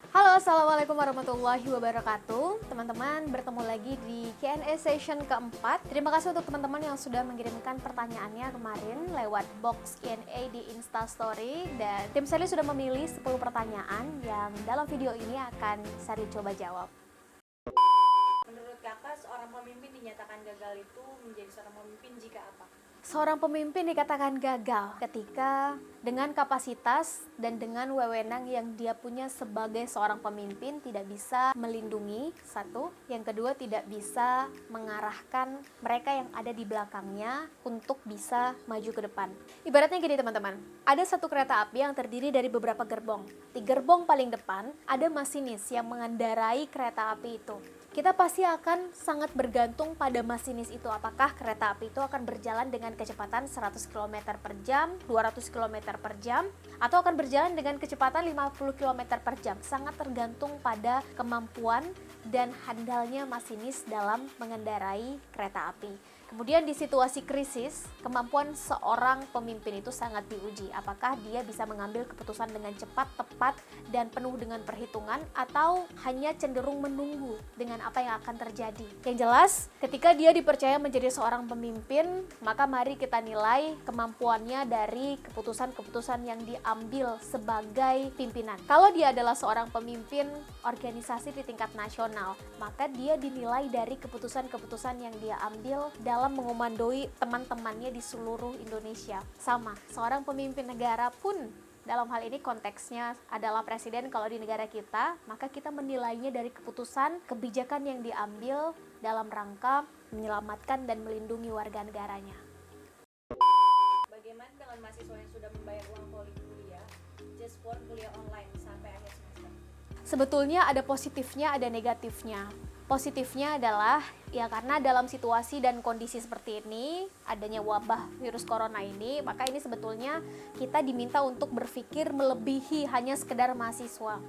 Halo, Assalamualaikum warahmatullahi wabarakatuh. Teman-teman, bertemu lagi di Q&A session keempat. Terima kasih untuk teman-teman yang sudah mengirimkan pertanyaannya kemarin lewat box Q&A di Instastory. Dan tim Sally sudah memilih 10 pertanyaan yang dalam video ini akan Sally coba jawab. Menurut kakak, seorang pemimpin dinyatakan gagal itu menjadi seorang pemimpin jika apa? Seorang pemimpin dikatakan gagal ketika dengan kapasitas dan dengan wewenang yang dia punya sebagai seorang pemimpin tidak bisa melindungi, satu. Yang kedua, tidak bisa mengarahkan mereka yang ada di belakangnya untuk bisa maju ke depan. Ibaratnya gini teman-teman, ada satu kereta api yang terdiri dari beberapa gerbong. Di gerbong paling depan ada masinis yang mengendarai kereta api itu. Kita pasti akan sangat bergantung pada masinis itu, apakah kereta api itu akan berjalan dengan kecepatan 100 km per jam, 200 km per jam, atau akan berjalan dengan kecepatan 50 km per jam. Sangat tergantung pada kemampuan dan handalnya masinis dalam mengendarai kereta api. Kemudian di situasi krisis, kemampuan seorang pemimpin itu sangat diuji. Apakah dia bisa mengambil keputusan dengan cepat, tepat, dan penuh dengan perhitungan, atau hanya cenderung menunggu dengan apa yang akan terjadi. Yang jelas, ketika dia dipercaya menjadi seorang pemimpin, maka mari kita nilai kemampuannya dari keputusan-keputusan yang diambil sebagai pimpinan. Kalau dia adalah seorang pemimpin organisasi di tingkat nasional, maka dia dinilai dari keputusan-keputusan yang dia ambil dalam mengomandoi teman-temannya di seluruh Indonesia. Sama, seorang pemimpin negara pun dalam hal ini konteksnya adalah presiden kalau di negara kita, maka kita menilainya dari keputusan kebijakan yang diambil dalam rangka menyelamatkan dan melindungi warga negaranya. Bagaimana dengan mahasiswa yang sudah membayar uang poli kuliah just for kuliah online sampai akhir semester? Sebetulnya ada positifnya, ada negatifnya. Positifnya adalah ya karena dalam situasi dan kondisi seperti ini, adanya wabah virus corona ini, maka ini sebetulnya kita diminta untuk berpikir melebihi hanya sekedar mahasiswa.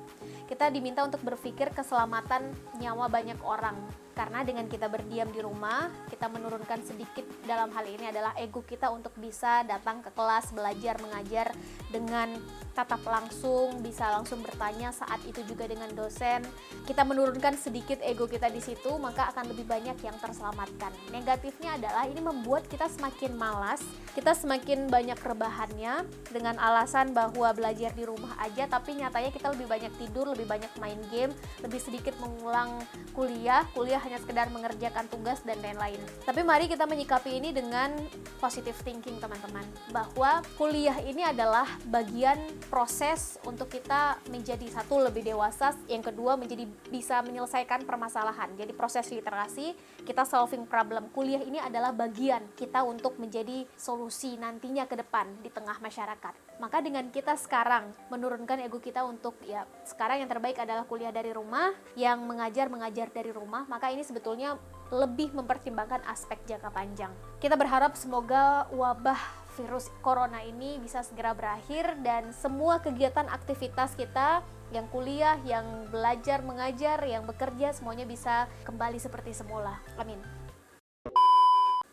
Kita diminta untuk berpikir keselamatan nyawa banyak orang. Karena dengan kita berdiam di rumah, kita menurunkan sedikit dalam hal ini adalah ego kita untuk bisa datang ke kelas, belajar, mengajar dengan tatap langsung, bisa langsung bertanya saat itu juga dengan dosen. Kita menurunkan sedikit ego kita di situ, maka akan lebih banyak yang terselamatkan. Negatifnya adalah ini membuat kita semakin malas, kita semakin banyak rebahannya dengan alasan bahwa belajar di rumah aja, tapi nyatanya kita lebih banyak tidur, lebih banyak main game, lebih sedikit mengulang kuliah hanya sekedar mengerjakan tugas dan lain-lain. Tapi mari kita menyikapi ini dengan positive thinking teman-teman, bahwa kuliah ini adalah bagian proses untuk kita menjadi satu lebih dewasa, yang kedua menjadi bisa menyelesaikan permasalahan. Jadi proses literasi, kita solving problem. Kuliah ini adalah bagian kita untuk menjadi solusi nantinya ke depan di tengah masyarakat. Maka dengan kita sekarang menurunkan ego kita untuk ya sekarang yang terbaik adalah kuliah dari rumah, yang mengajar dari rumah, maka ini sebetulnya lebih mempertimbangkan aspek jangka panjang. Kita berharap semoga wabah virus corona ini bisa segera berakhir dan semua kegiatan aktivitas kita yang kuliah, yang belajar, mengajar, yang bekerja semuanya bisa kembali seperti semula. Amin.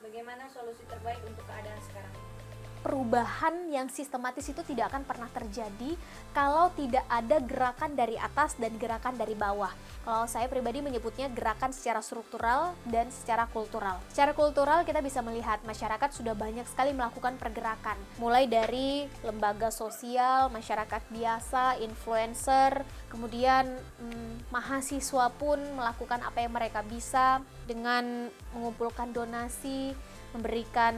Bagaimana solusi terbaik untuk keadaan sekarang? Perubahan yang sistematis itu tidak akan pernah terjadi kalau tidak ada gerakan dari atas dan gerakan dari bawah. Kalau saya pribadi menyebutnya gerakan secara struktural dan secara kultural. Secara kultural kita bisa melihat masyarakat sudah banyak sekali melakukan pergerakan. Mulai dari lembaga sosial, masyarakat biasa, influencer, kemudian mahasiswa pun melakukan apa yang mereka bisa dengan mengumpulkan donasi, memberikan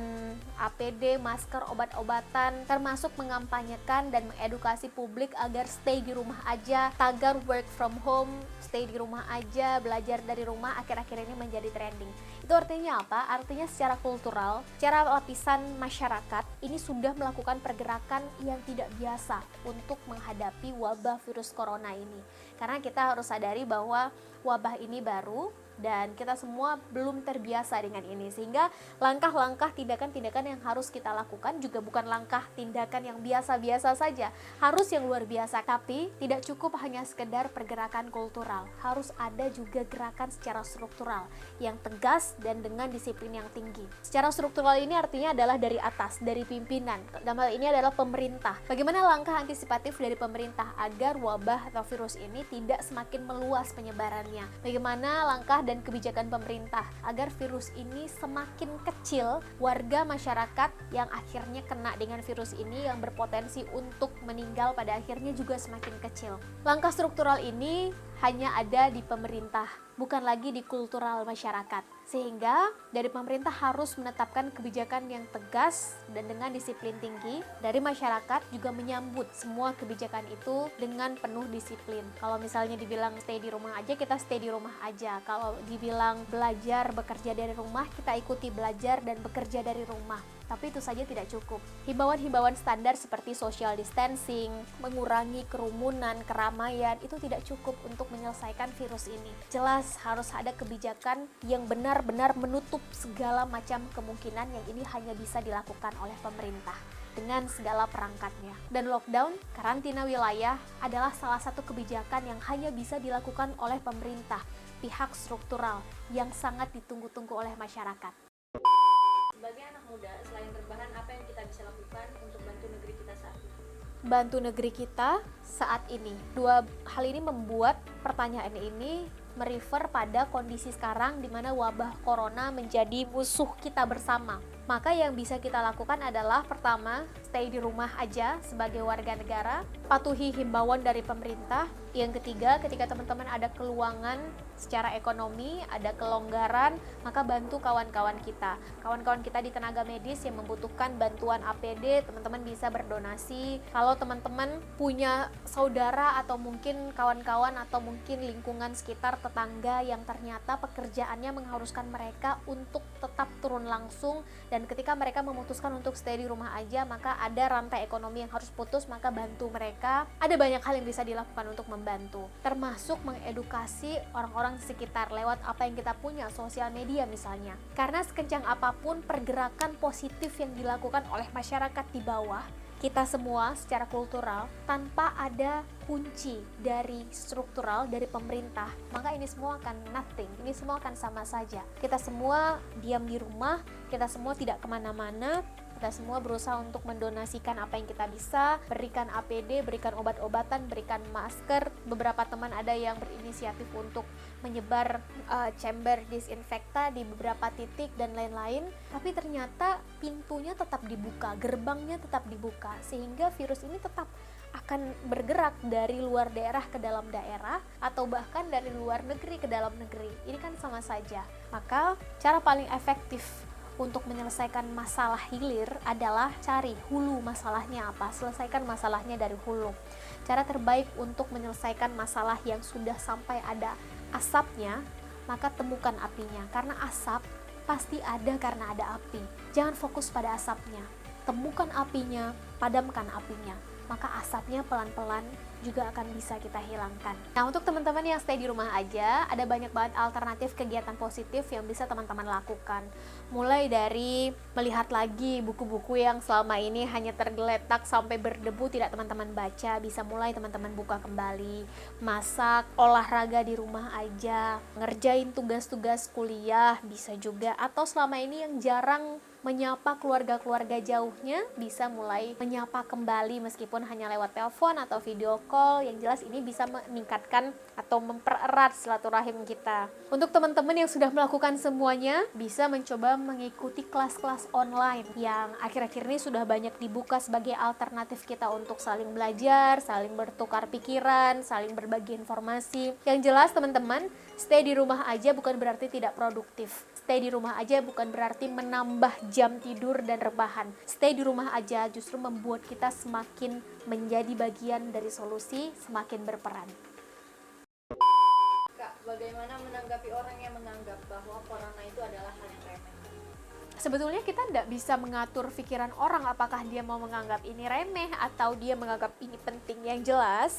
APD, masker, obat-obatan, termasuk mengampanyekan dan mengedukasi publik agar stay di rumah aja, tagar work from home, stay di rumah aja, belajar dari rumah, akhir-akhir ini menjadi trending. Itu artinya apa? Artinya secara kultural, secara lapisan masyarakat, ini sudah melakukan pergerakan yang tidak biasa untuk menghadapi wabah virus corona ini. Karena kita harus sadari bahwa wabah ini baru, dan kita semua belum terbiasa dengan ini, sehingga langkah-langkah tindakan-tindakan yang harus kita lakukan juga bukan langkah tindakan yang biasa-biasa saja, harus yang luar biasa. Tapi tidak cukup hanya sekedar pergerakan kultural, harus ada juga gerakan secara struktural yang tegas dan dengan disiplin yang tinggi. Secara struktural ini artinya adalah dari atas, dari pimpinan. Dalam hal ini adalah pemerintah. Bagaimana langkah antisipatif dari pemerintah agar wabah atau virus ini tidak semakin meluas penyebarannya? Bagaimana langkah dan kebijakan pemerintah agar virus ini semakin kecil, warga masyarakat yang akhirnya kena dengan virus ini yang berpotensi untuk meninggal pada akhirnya juga semakin kecil. Langkah struktural ini hanya ada di pemerintah, bukan lagi di kultural masyarakat. Sehingga dari pemerintah harus menetapkan kebijakan yang tegas dan dengan disiplin tinggi. Dari masyarakat juga menyambut semua kebijakan itu dengan penuh disiplin. Kalau misalnya dibilang stay di rumah aja, kita stay di rumah aja. Kalau dibilang belajar, bekerja dari rumah, kita ikuti belajar dan bekerja dari rumah. Tapi itu saja tidak cukup. Himbauan-himbauan standar seperti social distancing, mengurangi kerumunan, keramaian, itu tidak cukup untuk menyelesaikan virus ini. Jelas harus ada kebijakan yang benar-benar menutup segala macam kemungkinan yang ini hanya bisa dilakukan oleh pemerintah dengan segala perangkatnya. Dan lockdown, karantina wilayah adalah salah satu kebijakan yang hanya bisa dilakukan oleh pemerintah, pihak struktural yang sangat ditunggu-tunggu oleh masyarakat. Sebagai anak muda, selain rebahan, apa yang kita bisa lakukan untuk bantu negeri kita saat ini? Bantu negeri kita saat ini. Dua hal ini membuat pertanyaan ini merefer pada kondisi sekarang di mana wabah corona menjadi musuh kita bersama. Maka yang bisa kita lakukan adalah pertama, stay di rumah aja sebagai warga negara, patuhi himbauan dari pemerintah. Yang ketiga, ketika teman-teman ada keluangan secara ekonomi, ada kelonggaran, maka bantu kawan-kawan kita. Kawan-kawan kita di tenaga medis yang membutuhkan bantuan APD, teman-teman bisa berdonasi. Kalau teman-teman punya saudara atau mungkin kawan-kawan atau mungkin lingkungan sekitar tetangga yang ternyata pekerjaannya mengharuskan mereka untuk tetap turun langsung, dan ketika mereka memutuskan untuk stay di rumah aja, maka ada rantai ekonomi yang harus putus, maka bantu mereka. Ada banyak hal yang bisa dilakukan untuk membantu, termasuk mengedukasi orang-orang di sekitar lewat apa yang kita punya, sosial media misalnya. Karena sekencang apapun pergerakan positif yang dilakukan oleh masyarakat di bawah, kita semua secara kultural, tanpa ada kunci dari struktural, dari pemerintah, maka ini semua akan nothing, ini semua akan sama saja. Kita semua diam di rumah, kita semua tidak kemana-mana, kita semua berusaha untuk mendonasikan apa yang kita bisa, berikan APD, berikan obat-obatan, berikan masker. Beberapa teman ada yang berinisiatif untuk menyebar chamber disinfektan di beberapa titik dan lain-lain. Tapi ternyata pintunya tetap dibuka, gerbangnya tetap dibuka, sehingga virus ini tetap akan bergerak dari luar daerah ke dalam daerah, atau bahkan dari luar negeri ke dalam negeri. Ini kan sama saja. Maka cara paling efektif untuk menyelesaikan masalah hilir adalah cari hulu masalahnya apa, selesaikan masalahnya dari hulu. Cara terbaik untuk menyelesaikan masalah yang sudah sampai ada asapnya, maka temukan apinya, karena asap pasti ada karena ada api. Jangan fokus pada asapnya, temukan apinya, padamkan apinya, maka asapnya pelan-pelan juga akan bisa kita hilangkan. Nah, untuk teman-teman yang stay di rumah aja, ada banyak banget alternatif kegiatan positif yang bisa teman-teman lakukan. Mulai dari melihat lagi buku-buku yang selama ini hanya tergeletak sampai berdebu tidak teman-teman baca, bisa mulai teman-teman buka kembali. Masak, olahraga di rumah aja, ngerjain tugas-tugas kuliah bisa juga, atau selama ini yang jarang menyapa keluarga-keluarga jauhnya, bisa mulai menyapa kembali meskipun hanya lewat telepon atau video call. Yang jelas ini bisa meningkatkan atau mempererat silaturahim kita. Untuk teman-teman yang sudah melakukan semuanya, bisa mencoba mengikuti kelas-kelas online yang akhir-akhir ini sudah banyak dibuka sebagai alternatif kita untuk saling belajar, saling bertukar pikiran, saling berbagi informasi. Yang jelas teman-teman, stay di rumah aja bukan berarti tidak produktif. Stay di rumah aja bukan berarti menambah jam tidur dan rebahan. Stay di rumah aja justru membuat kita semakin menjadi bagian dari solusi, semakin berperan. Kak, bagaimana menanggapi orang yang menganggap bahwa corona itu adalah hal yang remeh? Sebetulnya kita tidak bisa mengatur pikiran orang apakah dia mau menganggap ini remeh atau dia menganggap ini penting. Yang jelas,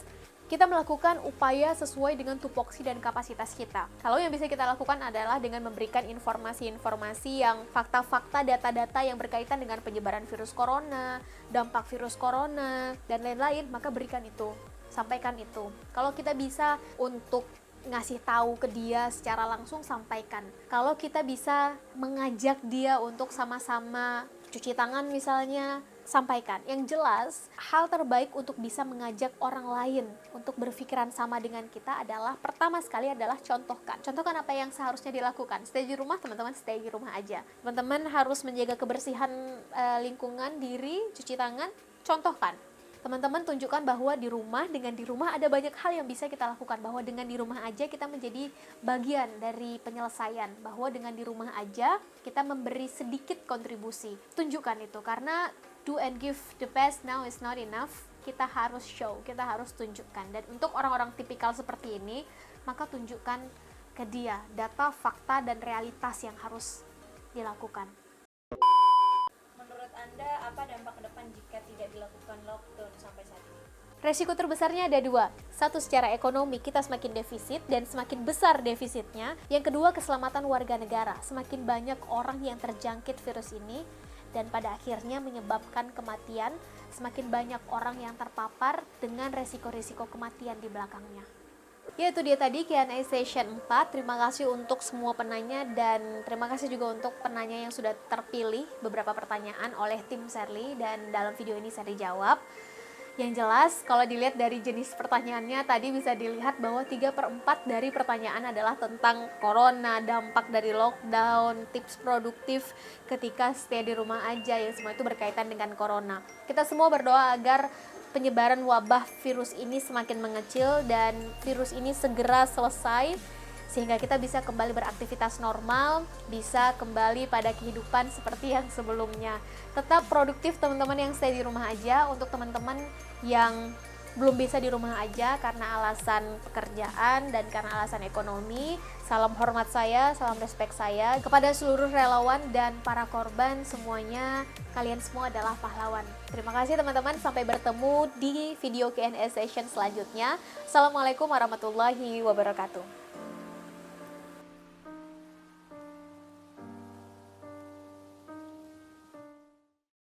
kita melakukan upaya sesuai dengan tupoksi dan kapasitas kita. Kalau yang bisa kita lakukan adalah dengan memberikan informasi-informasi yang fakta-fakta, data-data yang berkaitan dengan penyebaran virus corona, dampak virus corona, dan lain-lain, maka berikan itu, sampaikan itu. Kalau kita bisa untuk ngasih tahu ke dia secara langsung, sampaikan. Kalau kita bisa mengajak dia untuk sama-sama cuci tangan misalnya, sampaikan. Yang jelas, hal terbaik untuk bisa mengajak orang lain untuk berpikiran sama dengan kita adalah, pertama sekali adalah contohkan. Contohkan apa yang seharusnya dilakukan. Stay di rumah, teman-teman stay di rumah aja. Teman-teman harus menjaga kebersihan lingkungan, diri, cuci tangan, contohkan. Teman-teman tunjukkan bahwa di rumah ada banyak hal yang bisa kita lakukan, bahwa dengan di rumah aja kita menjadi bagian dari penyelesaian, bahwa dengan di rumah aja kita memberi sedikit kontribusi. Tunjukkan itu, karena do and give the best now is not enough. Kita harus show, kita harus tunjukkan. Dan untuk orang-orang tipikal seperti ini, maka tunjukkan ke dia data, fakta, dan realitas yang harus dilakukan. Menurut Anda, apa dampak ke depan jika tidak dilakukan lockdown sampai saat ini? Resiko terbesarnya ada dua. Satu, secara ekonomi kita semakin defisit dan semakin besar defisitnya. Yang kedua, keselamatan warga negara. Semakin banyak orang yang terjangkit virus ini dan pada akhirnya menyebabkan kematian. Semakin banyak orang yang terpapar dengan resiko-resiko kematian di belakangnya. Ya, itu dia tadi Q&A session 4. Terima kasih untuk semua penanya dan terima kasih juga untuk penanya yang sudah terpilih beberapa pertanyaan oleh tim Sherly, dan dalam video ini saya dijawab. Yang jelas, kalau dilihat dari jenis pertanyaannya tadi bisa dilihat bahwa 3/4 dari pertanyaan adalah tentang corona, dampak dari lockdown, tips produktif ketika stay di rumah aja, yang semua itu berkaitan dengan corona. Kita semua berdoa agar penyebaran wabah virus ini semakin mengecil dan virus ini segera selesai sehingga kita bisa kembali beraktivitas normal, bisa kembali pada kehidupan seperti yang sebelumnya. Tetap produktif teman-teman yang stay di rumah aja. Untuk teman-teman yang belum bisa di rumah aja karena alasan pekerjaan dan karena alasan ekonomi, salam hormat saya, salam respect saya kepada seluruh relawan dan para korban semuanya. Kalian semua adalah pahlawan. Terima kasih teman-teman, sampai bertemu di video Q&A session selanjutnya. Assalamualaikum warahmatullahi wabarakatuh.